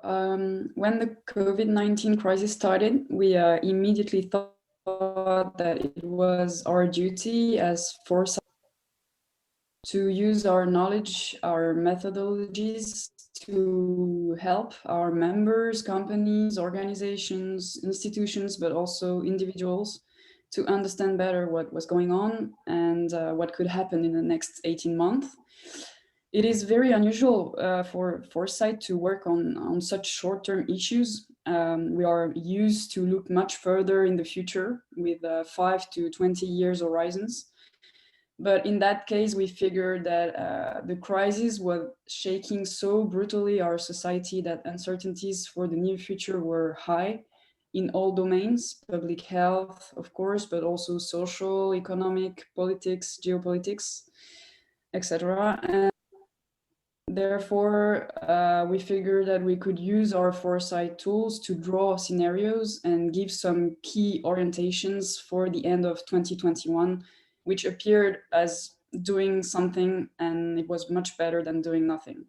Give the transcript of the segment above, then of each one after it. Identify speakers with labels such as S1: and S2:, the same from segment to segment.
S1: when the COVID-19 crisis started, we immediately thought that it was our duty as foresight to use our knowledge, our methodologies to help our members, companies, organizations, institutions, but also individuals to understand better what was going on and what could happen in the next 18 months. It is very unusual for foresight to work on such short-term issues. We are used to look much further in the future with 5 to 20 years horizons. But in that case, we figured that the crisis was shaking so brutally our society that uncertainties for the near future were high in all domains, public health, of course, but also social, economic, politics, geopolitics, etc. And therefore, we figured that we could use our foresight tools to draw scenarios and give some key orientations for the end of 2021, which appeared as doing something, and it was much better than doing nothing.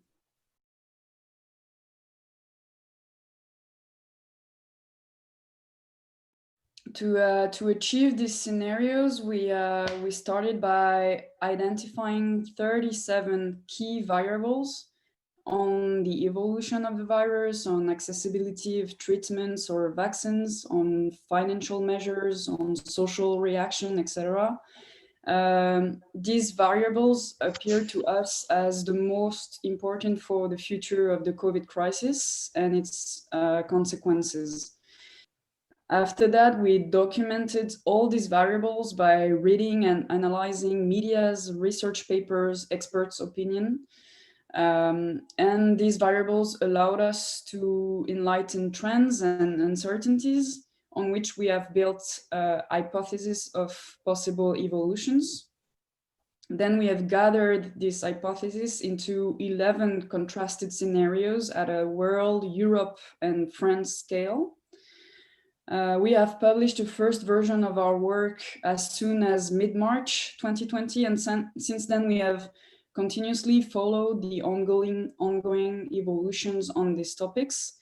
S1: To achieve these scenarios, we started by identifying 37 key variables on the evolution of the virus, on accessibility of treatments or vaccines, on financial measures, on social reaction, etc. These variables appear to us as the most important for the future of the COVID crisis and its consequences. After that, we documented all these variables by reading and analyzing media's research papers, experts' opinion. And these variables allowed us to enlighten trends and uncertainties on which we have built a hypothesis of possible evolutions. Then we have gathered this hypothesis into 11 contrasted scenarios at a world, Europe, and France scale. We have published the first version of our work as soon as mid-March 2020, and since then we have continuously followed the ongoing evolutions on these topics,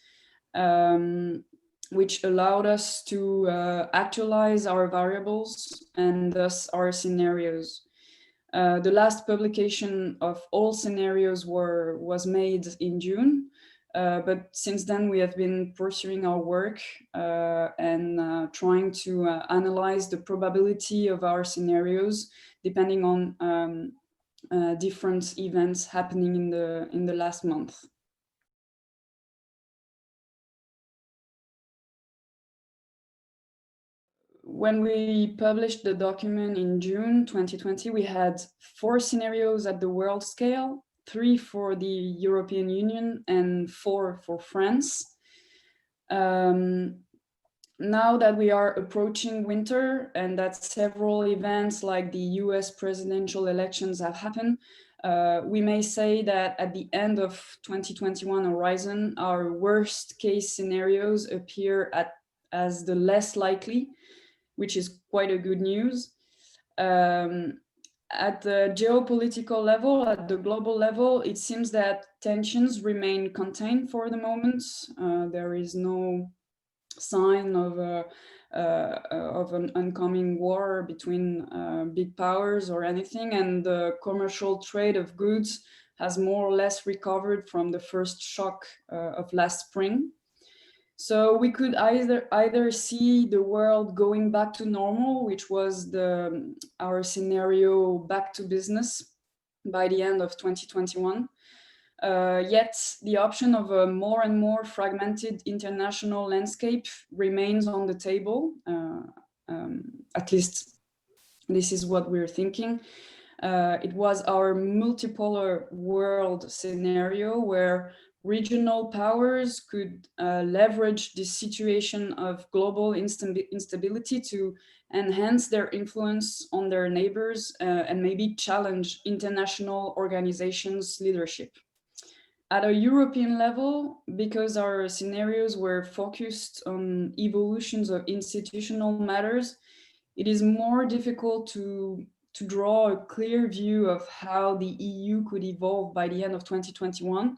S1: which allowed us to actualize our variables and thus our scenarios. The last publication of all scenarios was made in June. But since then, we have been pursuing our work and trying to analyze the probability of our scenarios depending on different events happening in the last month. When we published the document in June 2020, we had 4 scenarios at the world scale, 3 for the European Union and 4 for France. Now that we are approaching winter and that several events like the US presidential elections have happened, we may say that at the end of 2021 horizon, our worst case scenarios appear as the less likely, which is quite a good news. At the geopolitical level, at the global level, it seems that tensions remain contained for the moment. There is no sign of an oncoming war between big powers or anything, and the commercial trade of goods has more or less recovered from the first shock of last spring. So we could either see the world going back to normal, which was our scenario back to business by the end of 2021. Yet the option of a more and more fragmented international landscape remains on the table. At least this is what we're thinking. It was our multipolar world scenario where regional powers could leverage this situation of global instability to enhance their influence on their neighbors and maybe challenge international organizations' leadership. At a European level, because our scenarios were focused on evolutions of institutional matters, it is more difficult to draw a clear view of how the EU could evolve by the end of 2021.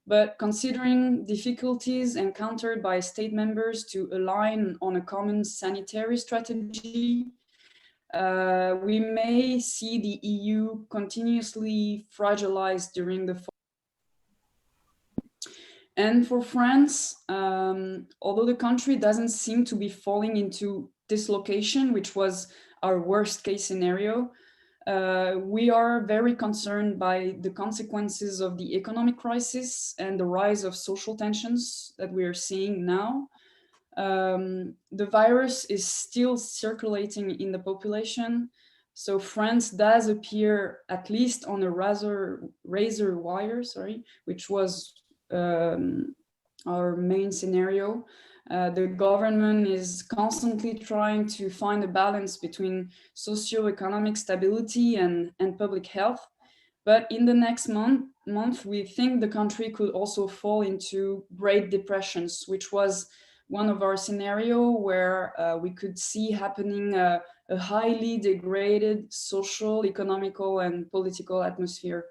S1: But considering difficulties encountered by state members to align on a common sanitary strategy, we may see the EU continuously fragilized during the. And for France, although the country doesn't seem to be falling into dislocation, which was our worst case scenario, we are very concerned by the consequences of the economic crisis and the rise of social tensions that we are seeing now. The virus is still circulating in the population. So France does appear, at least on a razor wire, which was our main scenario. The government is constantly trying to find a balance between socio-economic stability and public health. But in the next month, we think the country could also fall into great depressions, which was one of our scenario where we could see happening a highly degraded social, economical, and political atmosphere.